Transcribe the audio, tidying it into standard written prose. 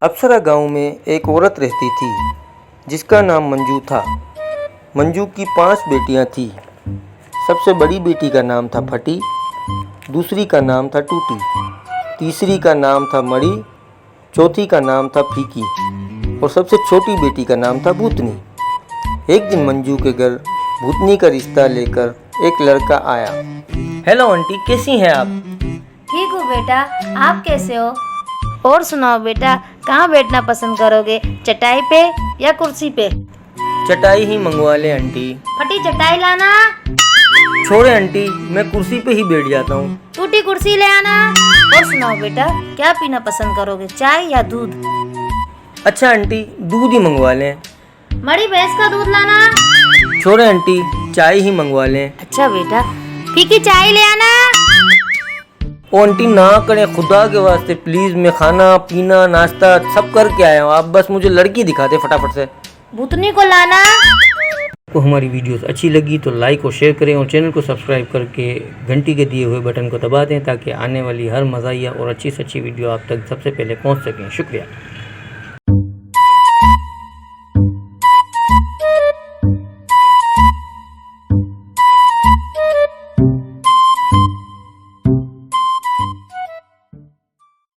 अप्सरा गांव में एक औरत रहती थी जिसका नाम मंजू था। मंजू की 5 बेटियां थीं। सबसे बड़ी बेटी का नाम था फटी, दूसरी का नाम था टूटी, तीसरी का नाम था मड़ी, चौथी का नाम था फीकी और सबसे छोटी बेटी का नाम था भूतनी। एक दिन मंजू के घर भूतनी का रिश्ता लेकर एक लड़का आया। हेलो आंटी, कैसी हैं आप? ठीक हूँ बेटा, आप कैसे हो? और सुनाओ बेटा, कहाँ बैठना पसंद करोगे, चटाई पे या कुर्सी पे? चटाई ही मंगवा ले आंटी। फटी चटाई लाना। छोड़े आंटी, मैं कुर्सी पे ही बैठ जाता हूँ। टूटी कुर्सी ले आना। और सुनाओ बेटा, क्या पीना पसंद करोगे, चाय या दूध? अच्छा आंटी, दूध ही मंगवा लें। मड़ी भैंस का दूध लाना। छोड़े आंटी, चाय ही मंगवा लें। अच्छा बेटा, फीकी चाय ले आना। ओ आंटी ना करें, खुदा के वास्ते प्लीज, मैं खाना पीना नाश्ता सब करके आया हूँ, आप बस मुझे लड़की दिखाते फटाफट से। भूतनी को लाना। आपको हमारी वीडियोस अच्छी लगी तो लाइक और शेयर करें और चैनल को सब्सक्राइब करके घंटी के दिए हुए बटन को दबा दें ताकि आने वाली हर मज़ाहिया और अच्छी से अच्छी वीडियो आप तक सबसे पहले पहुंच सकें। शुक्रिया।